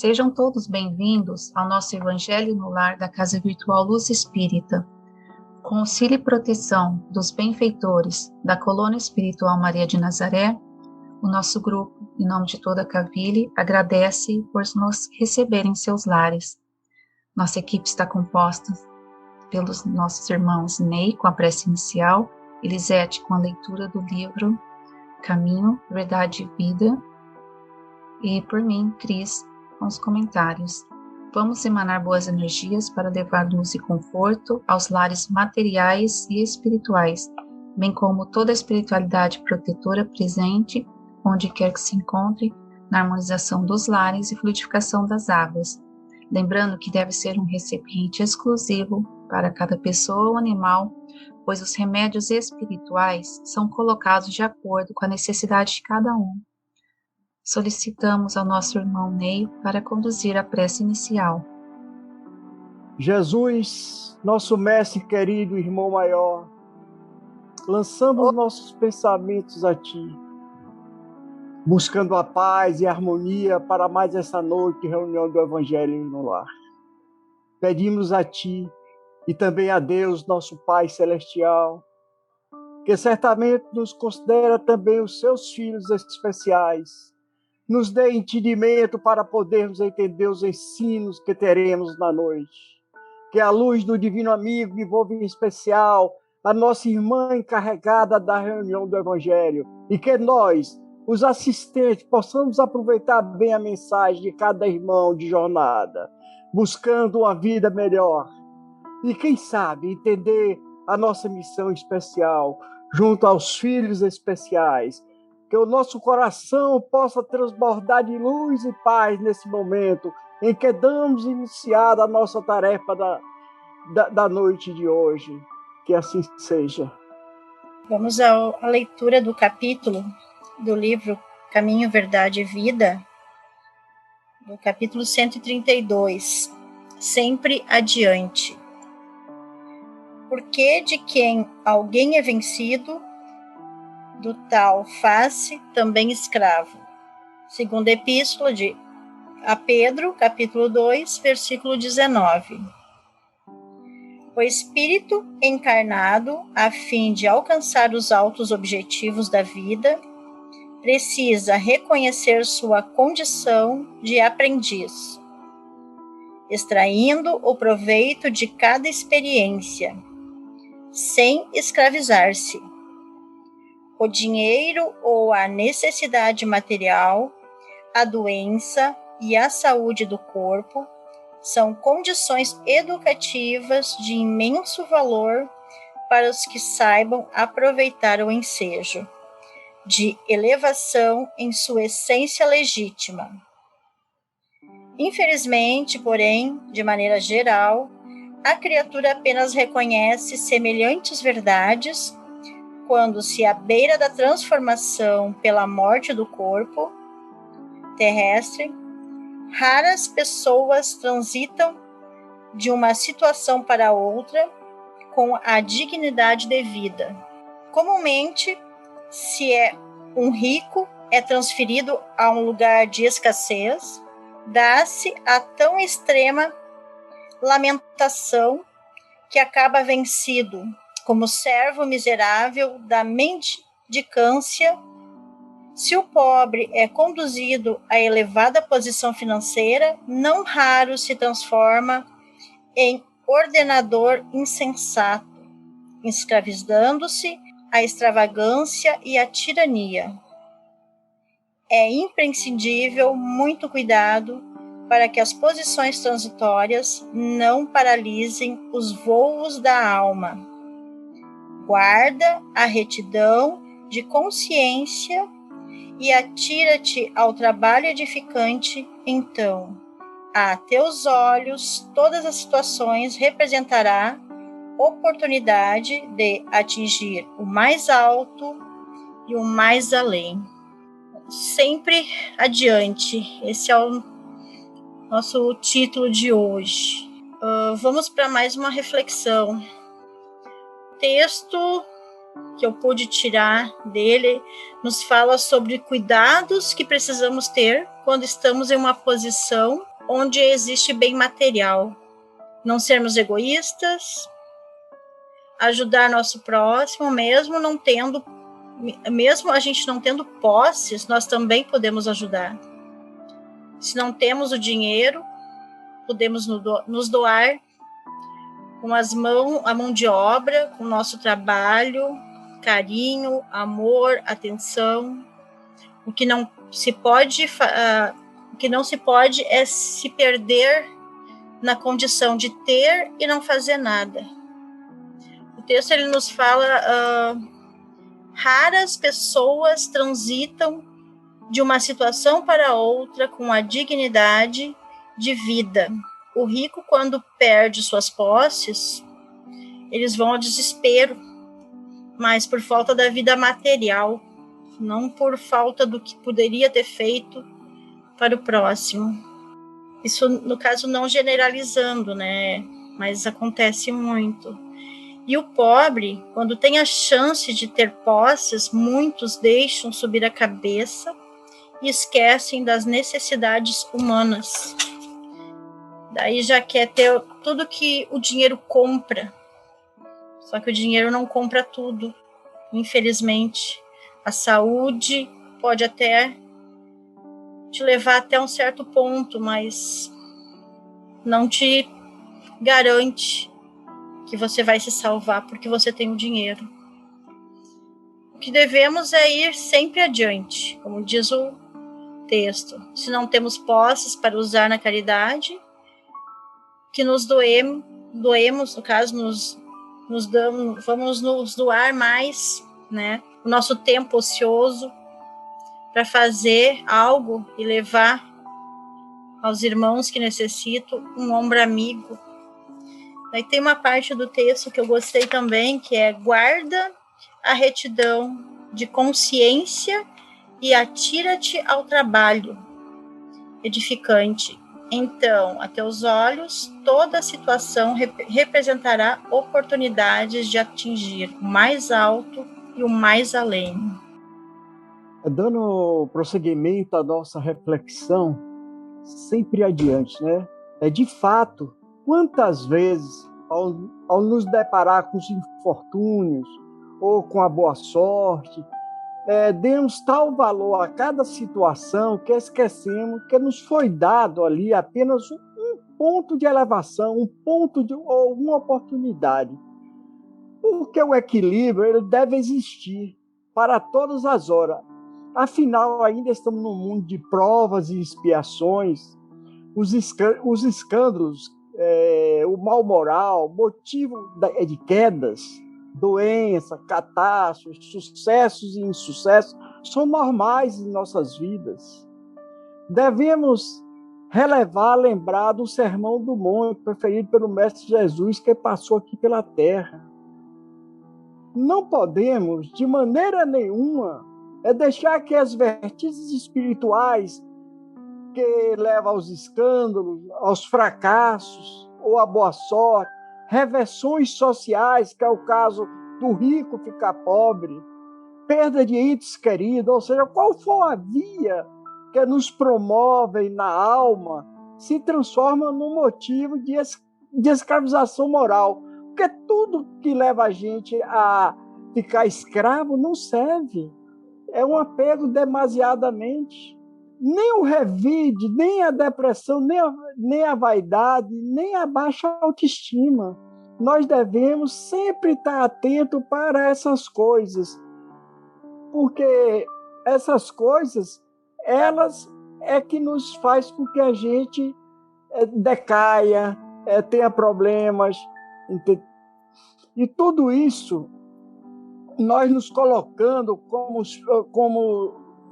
Sejam todos bem-vindos ao nosso Evangelho no Lar da Casa Virtual Luz Espírita. Com auxílio e proteção dos benfeitores da Colônia Espiritual Maria de Nazaré, o nosso grupo, em nome de toda a Cavile, agradece por nos receber em seus lares. Nossa equipe está composta pelos nossos irmãos Ney, com a prece inicial, Elisete, com a leitura do livro Caminho, Verdade e Vida, e por mim, Cris, com os comentários. Vamos emanar boas energias para levar luz e conforto aos lares materiais e espirituais, bem como toda a espiritualidade protetora presente, onde quer que se encontre, na harmonização dos lares e fluidificação das águas. Lembrando que deve ser um recipiente exclusivo para cada pessoa ou animal, pois os remédios espirituais são colocados de acordo com a necessidade de cada um. Solicitamos ao nosso irmão Ney para conduzir a prece inicial. Jesus, nosso mestre querido, irmão maior, lançamos nossos pensamentos a Ti, buscando a paz e a harmonia para mais essa noite de reunião do Evangelho no Lar. Pedimos a Ti e também a Deus, nosso Pai Celestial, que certamente nos considera também os Seus filhos especiais, nos dê entendimento para podermos entender os ensinos que teremos na noite. Que a luz do Divino Amigo envolva em especial a nossa irmã encarregada da reunião do Evangelho e que nós, os assistentes, possamos aproveitar bem a mensagem de cada irmão de jornada, buscando uma vida melhor. E quem sabe entender a nossa missão especial junto aos filhos especiais, que o nosso coração possa transbordar de luz e paz nesse momento em que damos iniciada a nossa tarefa da noite de hoje. Que assim seja. Vamos à leitura do capítulo do livro Caminho, Verdade e Vida, do capítulo 132, Sempre Adiante. Porque de quem alguém é vencido, do tal faz-se também escravo. Segunda Epístola a Pedro, capítulo 2, versículo 19. O Espírito encarnado, a fim de alcançar os altos objetivos da vida, precisa reconhecer sua condição de aprendiz, extraindo o proveito de cada experiência, sem escravizar-se. O dinheiro ou a necessidade material, a doença e a saúde do corpo são condições educativas de imenso valor para os que saibam aproveitar o ensejo de elevação em sua essência legítima. Infelizmente, porém, de maneira geral, a criatura apenas reconhece semelhantes verdades quando se à beira da transformação pela morte do corpo terrestre, raras pessoas transitam de uma situação para outra com a dignidade devida. Comumente, se é um rico, é transferido a um lugar de escassez, dá-se a tão extrema lamentação que acaba vencido como servo miserável da mendicância. Se o pobre é conduzido à elevada posição financeira, não raro se transforma em ordenador insensato, escravizando-se à extravagância e à tirania. É imprescindível muito cuidado para que as posições transitórias não paralisem os voos da alma. Guarda a retidão de consciência e atira-te ao trabalho edificante, então, a teus olhos, todas as situações representará oportunidade de atingir o mais alto e o mais além. Sempre adiante, esse é o nosso título de hoje. Vamos para mais uma reflexão. O texto que eu pude tirar dele nos fala sobre cuidados que precisamos ter quando estamos em uma posição onde existe bem material. Não sermos egoístas, ajudar nosso próximo, mesmo a gente não tendo posses, nós também podemos ajudar. Se não temos o dinheiro, podemos nos doar com a mão de obra, com o nosso trabalho, carinho, amor, atenção. O que não se pode é se perder na condição de ter e não fazer nada. O texto ele nos fala: raras pessoas transitam de uma situação para outra com a dignidade de vida. O rico, quando perde suas posses, eles vão ao desespero, mas por falta da vida material, não por falta do que poderia ter feito para o próximo. Isso, no caso, não generalizando, né? Mas acontece muito. E o pobre, quando tem a chance de ter posses, muitos deixam subir a cabeça e esquecem das necessidades humanas. Daí já quer ter tudo que o dinheiro compra. Só que o dinheiro não compra tudo, infelizmente. A saúde pode até te levar até um certo ponto, mas não te garante que você vai se salvar porque você tem o dinheiro. O que devemos é ir sempre adiante, como diz o texto. Se não temos posses para usar na caridade, que nos doemos, no caso, vamos nos doar mais, né? O nosso tempo ocioso para fazer algo e levar aos irmãos que necessitam um ombro amigo. Aí tem uma parte do texto que eu gostei também, que é: guarda a retidão de consciência e atira-te ao trabalho edificante. Então, a teus olhos, toda a situação representará oportunidades de atingir o mais alto e o mais além. Dando prosseguimento à nossa reflexão, sempre adiante, né? De fato, quantas vezes, ao nos deparar com os infortúnios ou com a boa sorte, demos tal valor a cada situação que esquecemos que nos foi dado ali apenas um ponto de elevação, ou uma oportunidade. Porque o equilíbrio ele deve existir para todas as horas. Afinal, ainda estamos num mundo de provas e expiações. Os escândalos, o mal moral, motivo de quedas, doença, catástrofes, sucessos e insucessos são normais em nossas vidas. Devemos lembrar do Sermão do Monte, preferido pelo Mestre Jesus, que passou aqui pela terra. Não podemos, de maneira nenhuma, deixar que as vertigens espirituais que levam aos escândalos, aos fracassos ou à boa sorte, reversões sociais, que é o caso do rico ficar pobre, perda de entes queridos, ou seja, qual for a via que nos promove na alma, se transforma num motivo de escravização moral. Porque tudo que leva a gente a ficar escravo não serve. É um apego demasiadamente. Nem o revide, nem a depressão, nem a vaidade, nem a baixa autoestima. Nós devemos sempre estar atentos para essas coisas, porque essas coisas, elas é que nos faz com que a gente decaia, tenha problemas. E tudo isso, nós nos colocando como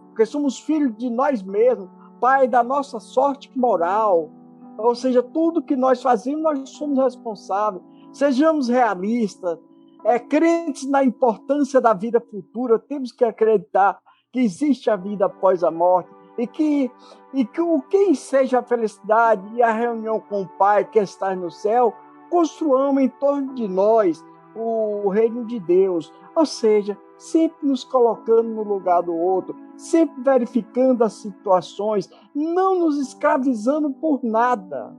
porque somos filhos de nós mesmos, pai da nossa sorte moral. Ou seja, tudo que nós fazemos, nós somos responsáveis. Sejamos realistas, crentes na importância da vida futura, temos que acreditar que existe a vida após a morte, e que o que enseja a felicidade e a reunião com o Pai que está no céu, construamos em torno de nós o reino de Deus. Ou seja, sempre nos colocando no lugar do outro, sempre verificando as situações, não nos escravizando por nada.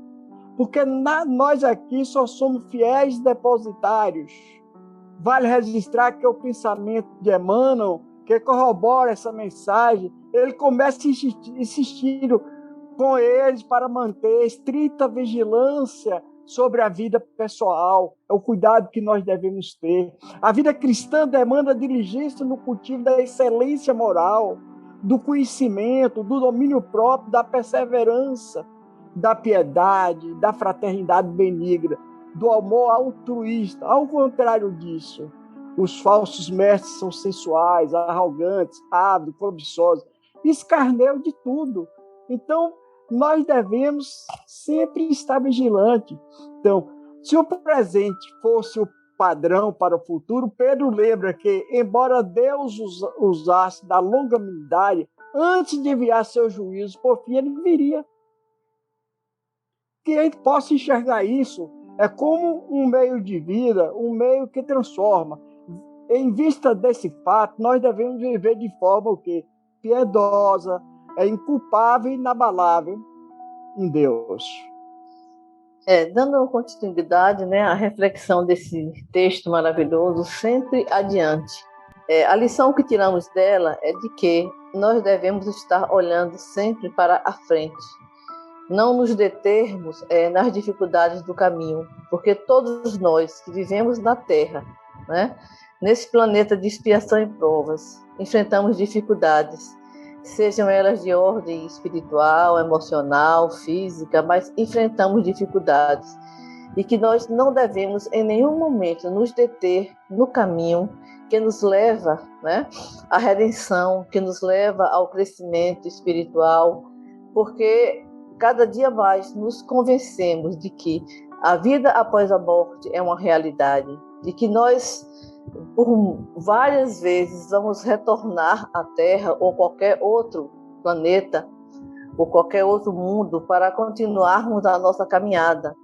Porque nós aqui só somos fiéis depositários. Vale registrar que o pensamento de Emmanuel, que corrobora essa mensagem, ele começa insistindo com eles para manter estrita vigilância sobre a vida pessoal, é o cuidado que nós devemos ter. A vida cristã demanda diligência no cultivo da excelência moral, do conhecimento, do domínio próprio, da perseverança, da piedade, da fraternidade benigna, do amor altruísta. Ao contrário disso, os falsos mestres são sensuais, arrogantes, ávidos, cobiçosos, escarneiam de tudo. Então, nós devemos sempre estar vigilantes. Então, se o presente fosse o padrão para o futuro, Pedro lembra que, embora Deus usasse da longanimidade, antes de enviar seu juízo, por fim, ele viria. Que a gente possa enxergar isso é como um meio de vida, um meio que transforma. Em vista desse fato, nós devemos viver de forma o quê? Piedosa, inculpável e inabalável em Deus. Dando continuidade, né, à reflexão desse texto maravilhoso, sempre adiante. A lição que tiramos dela é de que nós devemos estar olhando sempre para a frente, não nos determos nas dificuldades do caminho, porque todos nós que vivemos na Terra, né, nesse planeta de expiação e provas, enfrentamos dificuldades, sejam elas de ordem espiritual, emocional, física, mas enfrentamos dificuldades e que nós não devemos em nenhum momento nos deter no caminho que nos leva, né, à redenção, que nos leva ao crescimento espiritual, porque cada dia mais nos convencemos de que a vida após a morte é uma realidade, de que nós, por várias vezes, vamos retornar à Terra ou qualquer outro planeta ou qualquer outro mundo para continuarmos a nossa caminhada,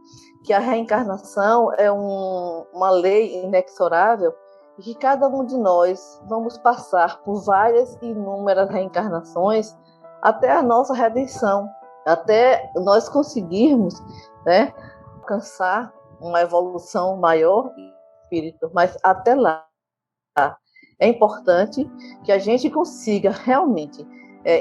que a reencarnação é uma lei inexorável e que cada um de nós vamos passar por várias e inúmeras reencarnações até a nossa redenção, até nós conseguirmos, né, alcançar uma evolução maior espírito, mas até lá é importante que a gente consiga realmente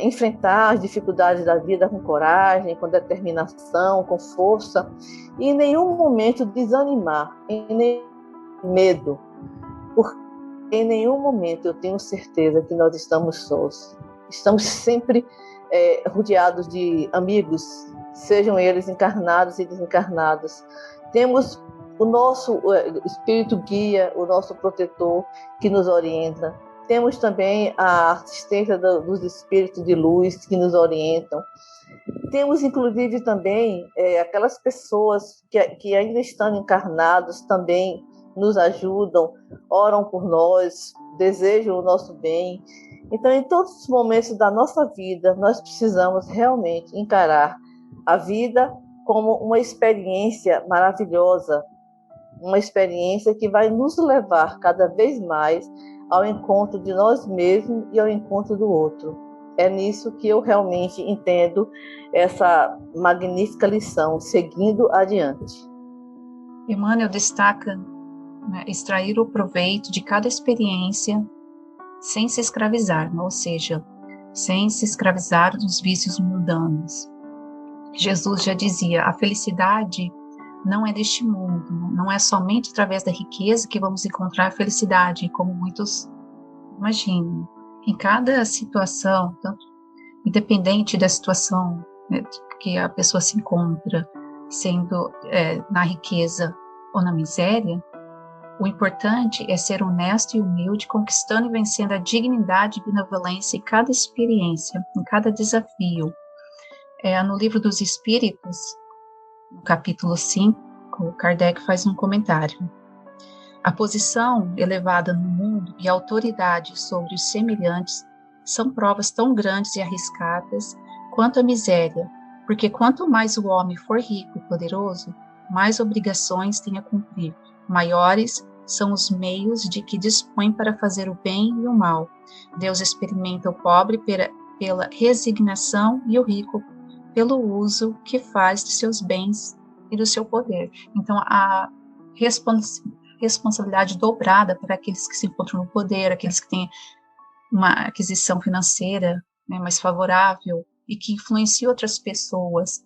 enfrentar as dificuldades da vida com coragem, com determinação, com força, e em nenhum momento desanimar, em nenhum medo, porque em nenhum momento eu tenho certeza que nós estamos sós. Estamos sempre rodeados de amigos, sejam eles encarnados e desencarnados. Temos o nosso espírito guia, o nosso protetor que nos orienta. Temos também a assistência dos espíritos de luz que nos orientam. Temos, inclusive, também aquelas pessoas que ainda estão encarnados também nos ajudam, oram por nós, desejam o nosso bem. Então, em todos os momentos da nossa vida, nós precisamos realmente encarar a vida como uma experiência maravilhosa, uma experiência que vai nos levar cada vez mais ao encontro de nós mesmos e ao encontro do outro. É nisso que eu realmente entendo essa magnífica lição, seguindo adiante. Emmanuel destaca, né, extrair o proveito de cada experiência sem se escravizar, ou seja, sem se escravizar dos vícios mundanos. Jesus já dizia, a felicidade não é deste mundo, não é somente através da riqueza que vamos encontrar a felicidade, como muitos imaginam. Em cada situação, tanto independente da situação, né, que a pessoa se encontra, sendo na riqueza ou na miséria, o importante é ser honesto e humilde, conquistando e vencendo a dignidade e benevolência em cada experiência, em cada desafio. No Livro dos Espíritos, no capítulo 5, o Kardec faz um comentário. A posição elevada no mundo e a autoridade sobre os semelhantes são provas tão grandes e arriscadas quanto a miséria, porque quanto mais o homem for rico e poderoso, mais obrigações tem a cumprir, maiores são os meios de que dispõe para fazer o bem e o mal. Deus experimenta o pobre pela resignação e o rico pelo uso que faz de seus bens e do seu poder. Então, a responsabilidade dobrada para aqueles que se encontram no poder, aqueles que têm uma aquisição financeira, né, mais favorável e que influenciam outras pessoas.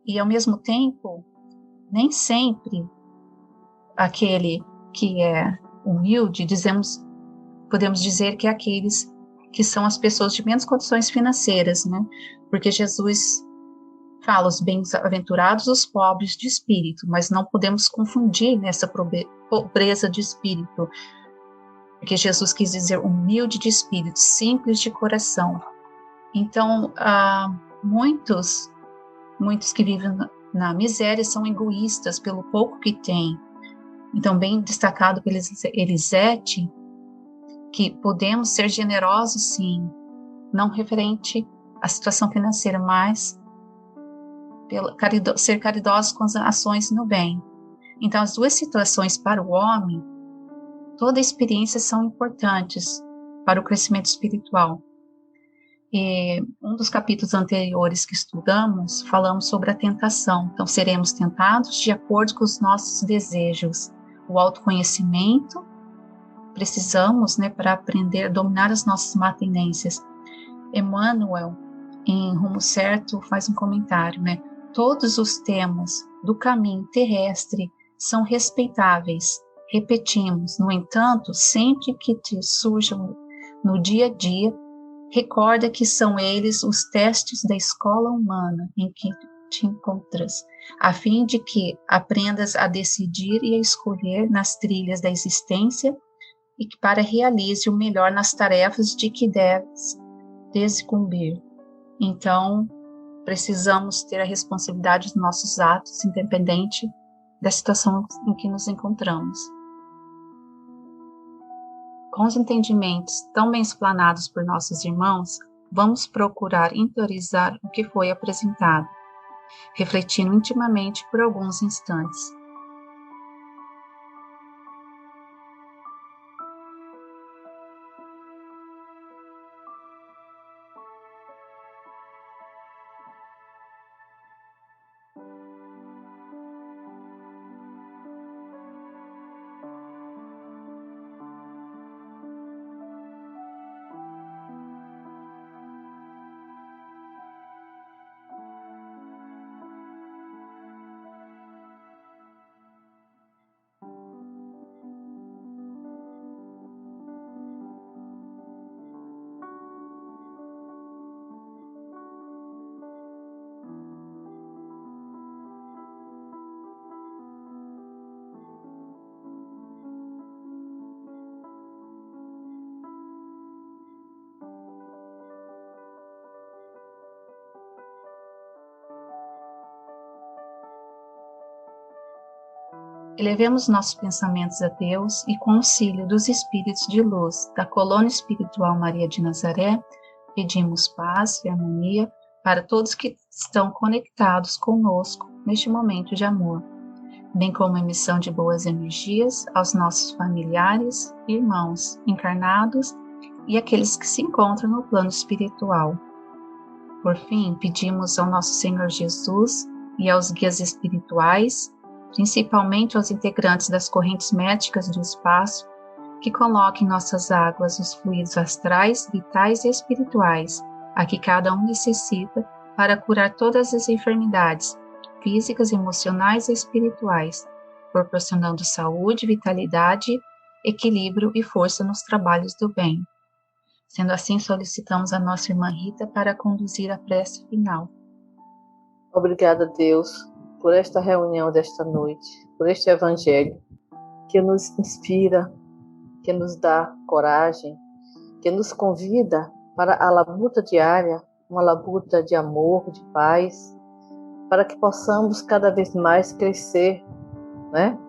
E, ao mesmo tempo, nem sempre aquele que é humilde, podemos dizer que é aqueles que são as pessoas de menos condições financeiras, né? Porque Jesus fala os bem-aventurados, os pobres de espírito, mas não podemos confundir nessa pobreza de espírito, porque Jesus quis dizer humilde de espírito, simples de coração. Então, muitos que vivem na miséria são egoístas pelo pouco que têm. Então, bem destacado pela Elisete, que podemos ser generosos, sim, não referente à situação financeira, mas ser caridosos com as ações no bem. Então, as duas situações para o homem, toda experiência são importantes para o crescimento espiritual. E um dos capítulos anteriores que estudamos, falamos sobre a tentação. Então, seremos tentados de acordo com os nossos desejos. O autoconhecimento, precisamos, né, para aprender a dominar as nossas má tendências. Emmanuel, em Rumo Certo, faz um comentário, né? Todos os temas do caminho terrestre são respeitáveis. Repetimos, no entanto, sempre que te surjam no dia a dia, recorda que são eles os testes da escola humana em que te encontras, a fim de que aprendas a decidir e a escolher nas trilhas da existência e que para realize o melhor nas tarefas de que deves desincumbir. Então, precisamos ter a responsabilidade dos nossos atos, independente da situação em que nos encontramos. Com os entendimentos tão bem explanados por nossos irmãos, vamos procurar interiorizar o que foi apresentado, refletindo intimamente por alguns instantes. Elevemos nossos pensamentos a Deus e, com o auxílio dos espíritos de luz da colônia espiritual Maria de Nazaré, pedimos paz e harmonia para todos que estão conectados conosco neste momento de amor, bem como emissão de boas energias aos nossos familiares, irmãos encarnados e aqueles que se encontram no plano espiritual. Por fim, pedimos ao nosso Senhor Jesus e aos guias espirituais, principalmente aos integrantes das correntes médicas do espaço, que coloquem em nossas águas os fluidos astrais, vitais e espirituais, a que cada um necessita para curar todas as enfermidades, físicas, emocionais e espirituais, proporcionando saúde, vitalidade, equilíbrio e força nos trabalhos do bem. Sendo assim, solicitamos a nossa irmã Rita para conduzir a prece final. Obrigada, Deus, por esta reunião desta noite, por este evangelho que nos inspira, que nos dá coragem, que nos convida para a labuta diária, uma labuta de amor, de paz, para que possamos cada vez mais crescer, né,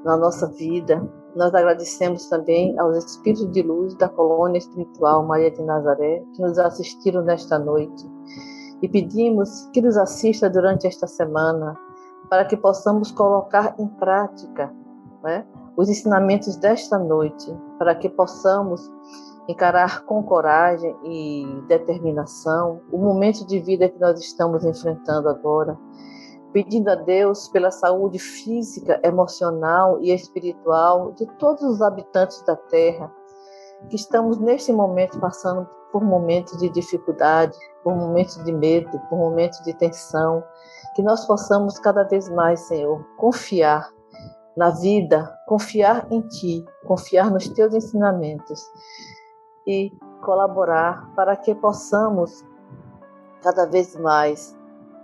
na nossa vida, Nós agradecemos também aos espíritos de luz da colônia espiritual Maria de Nazaré, que nos assistiram nesta noite, e pedimos que nos assista durante esta semana, para que possamos colocar em prática, né, os ensinamentos desta noite, para que possamos encarar com coragem e determinação o momento de vida que nós estamos enfrentando agora, pedindo a Deus pela saúde física, emocional e espiritual de todos os habitantes da Terra, que estamos neste momento passando por momentos de dificuldade, por momentos de medo, por momentos de tensão, que nós possamos cada vez mais, Senhor, confiar na vida, confiar em Ti, confiar nos Teus ensinamentos e colaborar para que possamos cada vez mais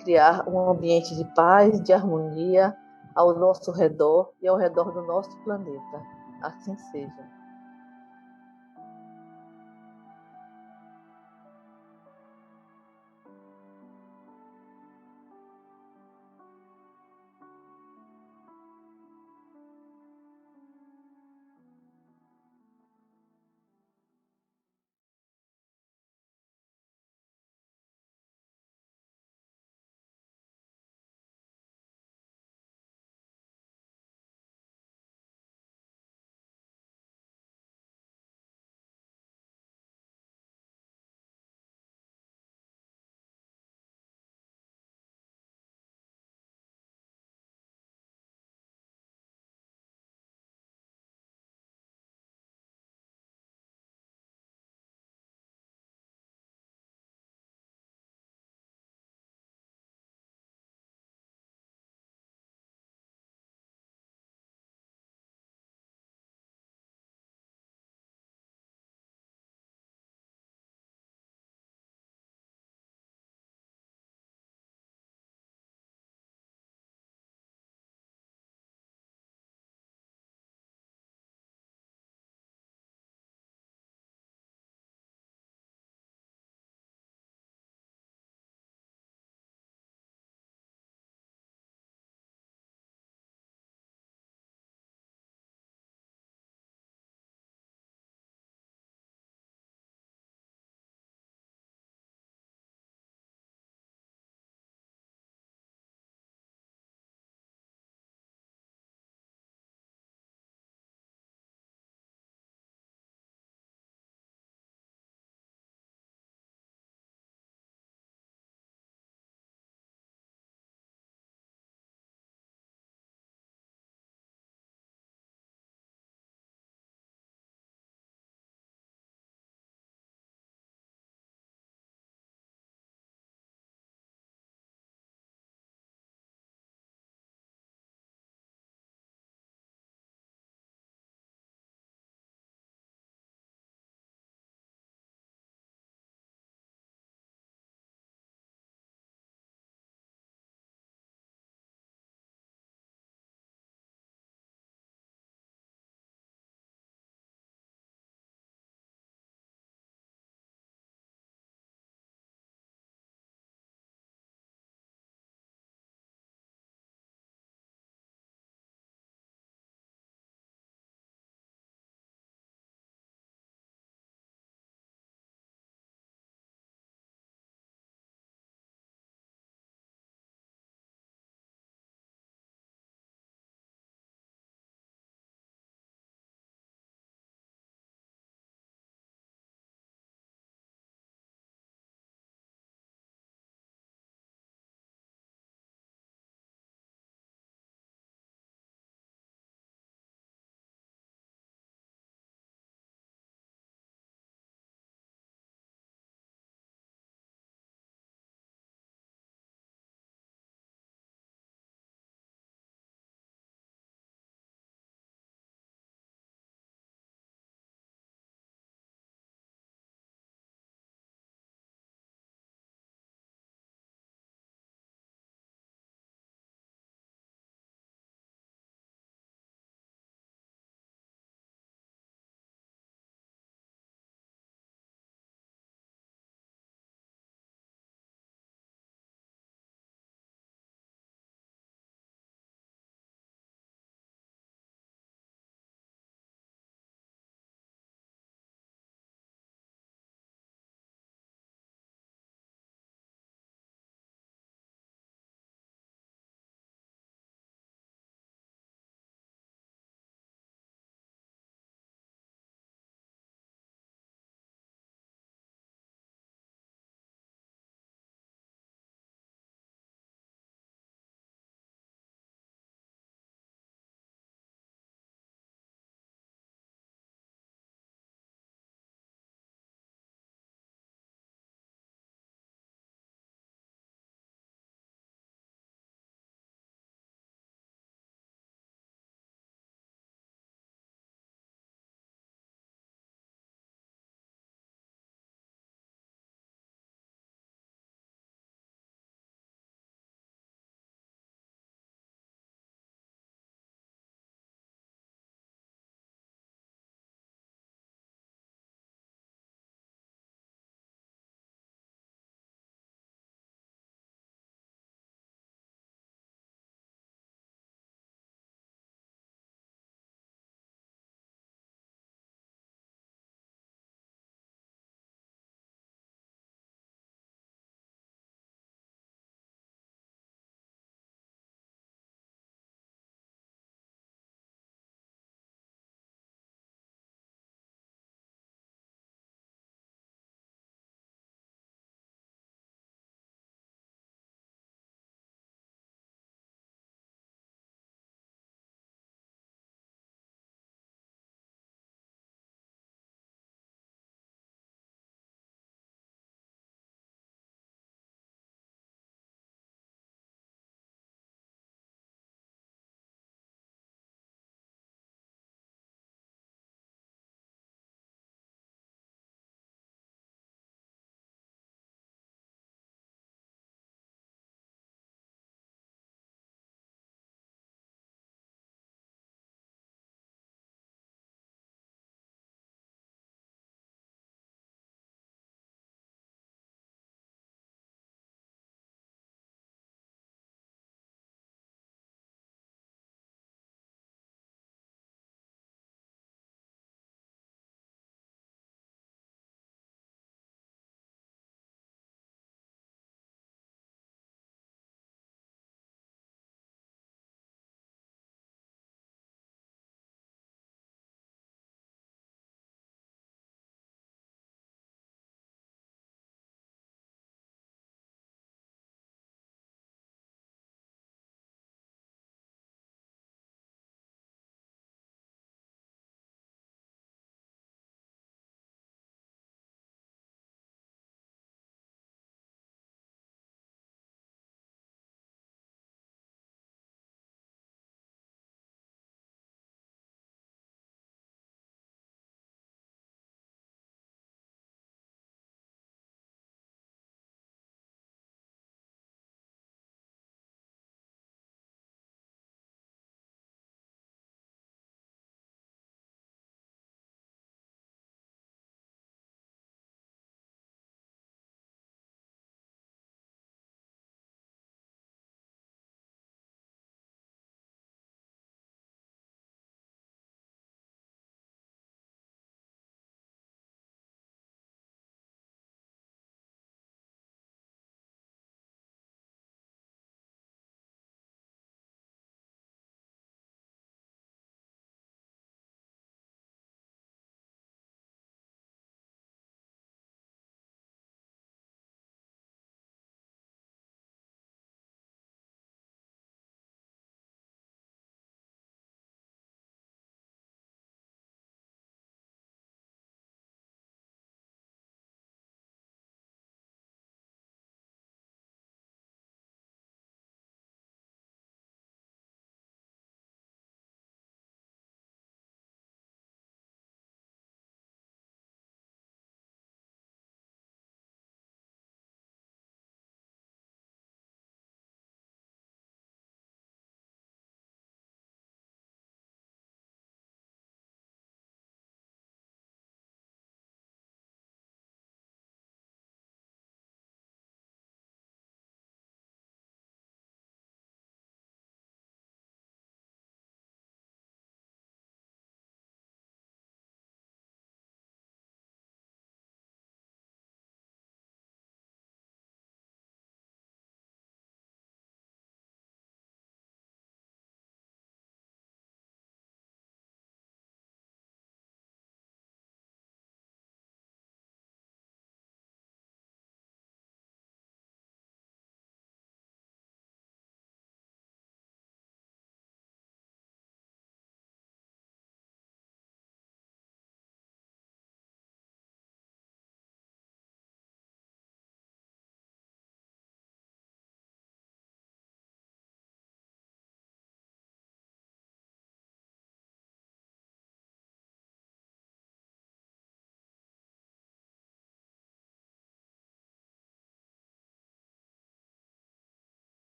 criar um ambiente de paz, de harmonia ao nosso redor e ao redor do nosso planeta. Assim seja.